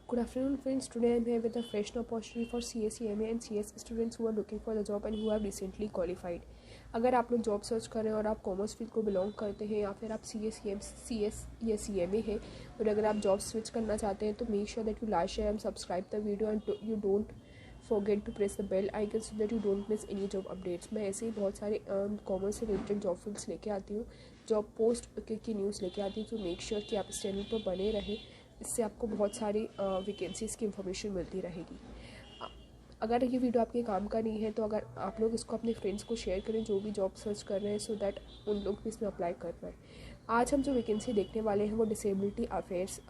Good afternoon, friends. Today I'm here with a fresh new opportunity for CS, CMA and CS students who are looking for the job and who have recently qualified. अगर आप लोग job search कर रहे हैं और आप commerce field को belong करते हैं या फिर आप CS या CMA है और अगर आप जॉब स्विच करना चाहते हैं तो make sure that you like share and subscribe the video and you don't forget to press the bell icon so that you don't miss any job updates. मैं ऐसे ही बहुत सारे कॉमर्स से रिलेटेड जॉब फील्ड्स लेके आती हूँ, job post की news लेके आती हूँ। तो मेक श्योर कि आप इस चैनल पर बने रहें, इससे आपको बहुत सारी वैकेंसीज़ की इन्फॉर्मेशन मिलती रहेगी। अगर ये वीडियो आपके काम का नहीं है तो अगर आप लोग इसको अपने फ्रेंड्स को शेयर करें जो भी जॉब सर्च कर रहे हैं, सो दैट उन लोग भी इसमें अप्लाई कर पाएँ। आज हम जो वैकेंसी देखने वाले हैं वो डिसेबिलिटी अफेयर्स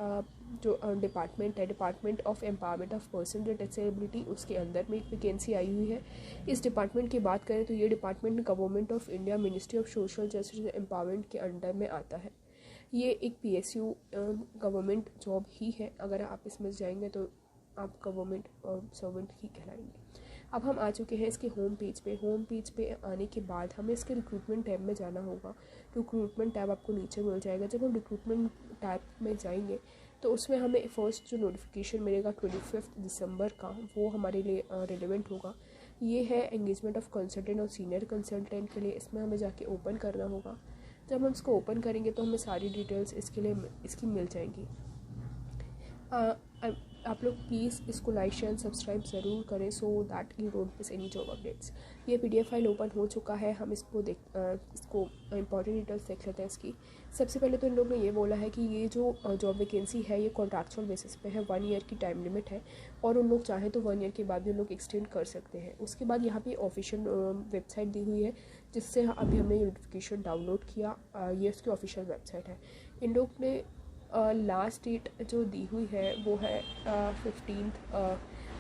जो डिपार्टमेंट है, department of empowerment of person with disability, उसके अंदर में एक वैकेंसी आई हुई है। इस डिपार्टमेंट की बात करें तो ये department government of India ministry of social justice and empowerment के अंडर में आता है। ये एक PSU गवर्नमेंट जॉब ही है। अगर आप इसमें जाएंगे तो आप गवर्नमेंट सर्वेंट ही कहलाएंगे। अब हम आ चुके हैं इसके होम पेज पे आने के बाद हमें इसके रिक्रूटमेंट टैब में जाना होगा। रिक्रूटमेंट टैब आपको नीचे मिल जाएगा। जब हम रिक्रूटमेंट टैब में जाएंगे तो उसमें हमें फर्स्ट जो नोटिफिकेशन मिलेगा 25 दिसंबर का, वो हमारे लिए रिलेवेंट होगा। ये है एंगेजमेंट ऑफ कंसल्टेंट और सीनियर कंसल्टेंट के लिए। इसमें हमें जाके ओपन करना होगा। जब हम इसको ओपन करेंगे तो हमें सारी डिटेल्स इसकी मिल जाएंगी। आप लोग प्लीज़ इसको लाइक शेयर एंड सब्सक्राइब ज़रूर करें सो that you don't miss any job updates. ये PDF फाइल ओपन हो चुका है। हम इसको इंपॉर्टेंट डिटेल्स देख लेते हैं इसकी। सबसे पहले तो इन लोग ने ये बोला है कि ये जो जॉब वैकेंसी है ये कॉन्ट्रैक्चुअल बेसिस पे है, 1 ईयर की टाइम लिमिट है और उन लोग चाहें तो 1 ईयर के बाद भी उन लोग एक्सटेंड कर सकते हैं। उसके बाद यहाँ पे ऑफिशियल वेबसाइट दी हुई है जिससे अभी हमने नोटिफिकेशन डाउनलोड किया। ये उसकी ऑफिशियल वेबसाइट है। इन लोग ने लास्ट डेट जो दी हुई है वो है 15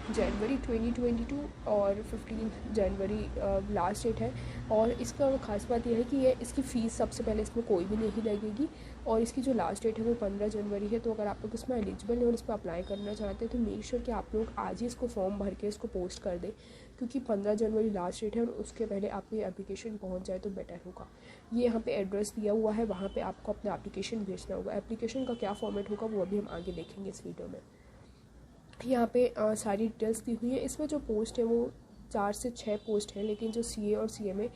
जनवरी 2022 और 15 जनवरी लास्ट डेट है। और इसका खास बात यह है कि इसकी फ़ीस सबसे पहले इसमें कोई भी नहीं लगेगी और इसकी जो लास्ट डेट है वो 15 जनवरी है। तो अगर आप लोग इसमें एलिजिबल हैं और इस पर अप्लाई करना चाहते हैं तो मेक श्योर कि आप लोग आज ही इसको फॉर्म भर के इसको पोस्ट कर दें, क्योंकि 15 जनवरी लास्ट डेट है और उसके पहले आपकी एप्लीकेशन पहुंच जाए तो बेटर होगा। ये यहाँ पे एड्रेस दिया हुआ है, वहाँ पे आपको अपना एप्लीकेशन भेजना होगा। एप्लीकेशन का क्या फॉर्मेट होगा वो अभी हम आगे देखेंगे इस वीडियो में। यहाँ पे सारी डिटेल्स दी हुई है। इसमें जो पोस्ट है वो 4 से 6 पोस्ट है, लेकिन जो CA और CMA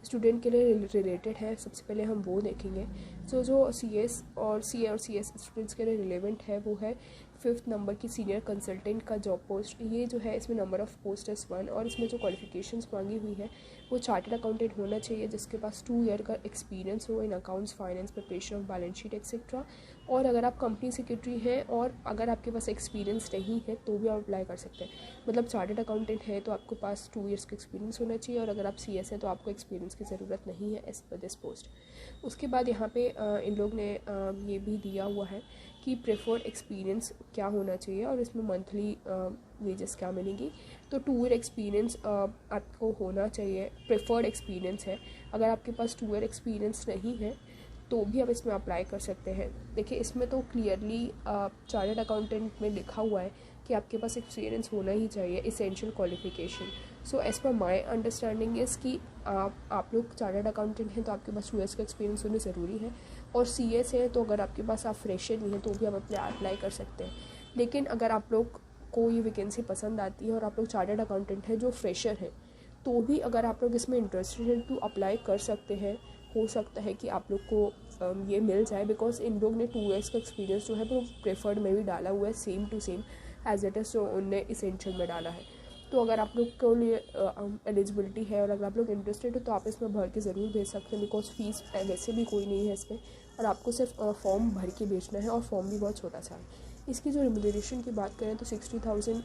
स्टूडेंट के लिए रिलेटेड है सबसे पहले हम वो देखेंगे। जो CS और CS स्टूडेंट्स के लिए रिलेवेंट है वो है 5th नंबर की सीनियर कंसल्टेंट का जॉब पोस्ट। ये जो है इसमें नंबर ऑफ़ पोस्ट है 1 और इसमें जो क्वालिफिकेशंस मांगी हुई है वो चार्टर्ड अकाउंटेंट होना चाहिए जिसके पास 2 ईयर का एक्सपीरियंस हो in accounts, finance, preparation of balance sheet etcetera. और अगर आप कंपनी सेक्रेटरी हैं और अगर आपके पास एक्सपीरियंस नहीं है तो भी आप अप्लाई कर सकते हैं। मतलब चार्टर्ड अकाउंटेंट है तो आपके पास 2 ईयर्स का एक्सपीरियंस होना चाहिए और अगर आप CS है तो आपको एक्सपीरियंस की ज़रूरत नहीं है एज पर दिस पोस्ट। उसके बाद यहाँ पे इन लोग ने ये भी दिया हुआ है कि प्रेफर्ड एक्सपीरियंस क्या होना चाहिए और इसमें मंथली वेजेस क्या मिलेंगी। तो 2 ईयर एक्सपीरियंस आपको होना चाहिए, प्रेफर्ड एक्सपीरियंस है। अगर आपके पास 2 ईयर एक्सपीरियंस नहीं है तो भी आप इसमें अप्लाई कर सकते हैं। देखिए इसमें तो क्लियरली चार्टर्ड अकाउंटेंट में लिखा हुआ है कि आपके पास एक्सपीरियंस होना ही चाहिए, essential qualification. So as per my understanding is कि आप लोग चार्टर्ड अकाउंटेंट हैं तो आपके पास 2 ईयर्स का एक्सपीरियंस होना ज़रूरी है और CS है तो अगर आपके पास आप फ्रेशर नहीं हैं तो भी आप अप्लाई कर सकते हैं। लेकिन अगर आप लोग को ये वैकेंसी पसंद आती है और आप लोग चार्टर्ड अकाउंटेंट हैं जो फ्रेशर हैं तो भी अगर आप लोग इसमें इंटरेस्टेड हैं तो अप्लाई कर सकते हैं। हो सकता है कि आप लोग को ये मिल जाए बिकॉज इन लोग ने 2 ईयर्स का एक्सपीरियंस जो है वो प्रेफर्ड में भी डाला हुआ है, same to same as it is जो उनने इसेंशियल में डाला है। तो अगर आप लोग को लिए एलिजिबिलिटी है और अगर आप लोग इंटरेस्टेड हो तो आप इसमें भर के ज़रूर भेज सकते हैं बिकॉज फीस वैसे भी कोई नहीं है इसमें और आपको सिर्फ फॉर्म भर के भेजना है और फॉर्म भी बहुत छोटा सा है। इसकी जो रिम्यूनरेशन की बात करें तो 60,000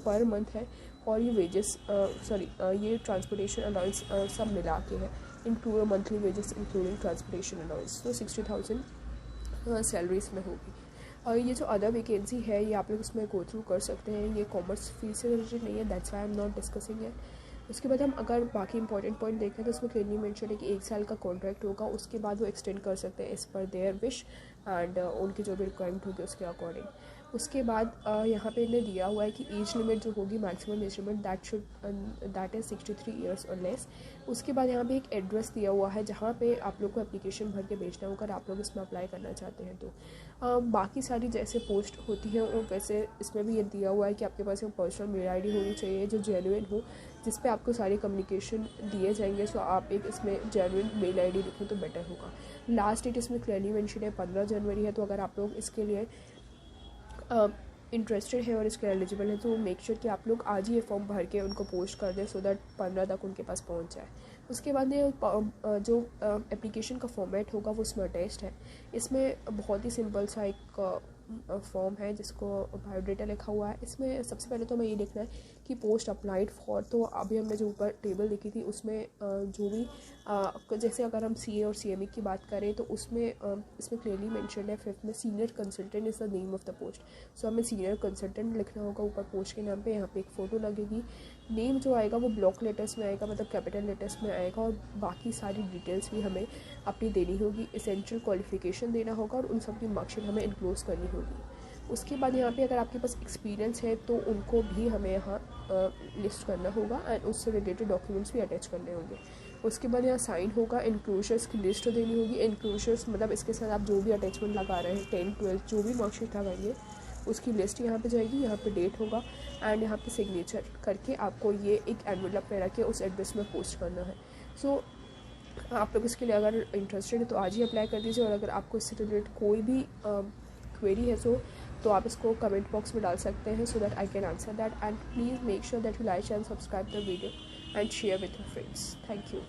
पर मंथ है और ये वेजेस ये ट्रांसपोर्टेशन अलाउंस सब मिला के है, include monthly wages including transportation allowance. तो 60,000 सैलरीज में होगी। और ये जो अदर वैकेंसी है ये आप लोग इसमें गो थ्रू कर सकते हैं। ये कॉमर्स फील्ड से रिलेटेड नहीं है, that's why I am not discussing it. उसके बाद हम अगर बाकी इंपॉर्टेंट पॉइंट देखें तो उसमें क्लियरली मेंशन है कि 1 साल का कॉन्ट्रैक्ट होगा, उसके बाद वो एक्सटेंड कर सकते हैं as per there wish and उनकी जो भी रिक्वायरमेंट होगी उसके अकॉर्डिंग। उसके बाद यहाँ पे इन्हें दिया हुआ है कि एज लिमिट जो होगी maximum age limit that is 63 years और लेस। उसके बाद यहाँ पे एक एड्रेस दिया हुआ है जहाँ पे आप लोग को एप्लीकेशन भर के भेजना होगा, आप लोग इसमें अप्लाई करना चाहते हैं तो। बाकी सारी जैसे पोस्ट होती हैं वैसे इसमें भी ये दिया हुआ है कि आपके पास एक पर्सनल मेल ID होनी चाहिए जो जेन्युइन हो, जिस पे आपको सारी कम्युनिकेशन दिए जाएंगे। सो आप एक इसमें जेन्युइन मेल ID लिखें तो बेटर होगा। लास्ट डेट इसमें क्लियरली मेंशन है 15 जनवरी है, तो अगर आप लोग इसके लिए इंटरेस्टेड है और इसके एलिजिबल है तो मेक श्योर कि आप लोग आज ही ये फॉर्म भर के उनको पोस्ट कर दें सो दैट 15 तक उनके पास पहुंच जाए। उसके बाद ये जो एप्लीकेशन का फॉर्मेट होगा वो इसमें अटैच्ड है। इसमें बहुत ही सिंपल सा एक फॉर्म है जिसको बायोडाटा लिखा हुआ है। इसमें सबसे पहले तो हमें ये लिखना है कि पोस्ट अप्लाइड फॉर, तो अभी हमने जो ऊपर टेबल लिखी थी उसमें जो भी जैसे अगर हम CA और CME की बात करें तो उसमें इसमें क्लियरली मेंशन है 5th में senior consultant is the name of the post. So हमें सीनियर कंसल्टेंट लिखना होगा ऊपर पोस्ट के नाम पे। यहाँ पे एक फ़ोटो लगेगी, नेम जो आएगा वो ब्लॉक लेटर्स में आएगा, मतलब कैपिटल लेटर्स में आएगा, और बाकी सारी डिटेल्स भी हमें अपनी देनी होगी। एसेंशियल क्वालिफिकेशन देना होगा और उन सब की मार्कशीट हमें इनक्लोज करनी होगी। उसके बाद यहाँ पे अगर आपके पास एक्सपीरियंस है तो उनको भी हमें यहाँ लिस्ट करना होगा एंड उससे रिलेटेड डॉक्यूमेंट्स भी अटैच करने होंगे। उसके बाद यहाँ साइन होगा, इनक्लोजर्स की लिस्ट देनी होगी। इनक्लोजर्स मतलब इसके साथ आप जो भी अटैचमेंट लगा रहे हैं 10th 12th जो भी मार्कशीट लगाएंगे उसकी लिस्ट यहाँ पे जाएगी। यहाँ पे डेट होगा एंड यहाँ पे सिग्नेचर करके आपको ये एक एनवेलप में रख के उस एड्रेस में पोस्ट करना है। सो आप लोग इसके लिए अगर इंटरेस्टेड है तो आज ही अप्लाई कर दीजिए, और अगर आपको इससे रिलेटेड कोई भी क्वेरी है तो आप इसको कमेंट बॉक्स में डाल सकते हैं so that I can answer that. And please make sure that you like and subscribe the video and share with your friends. Thank you.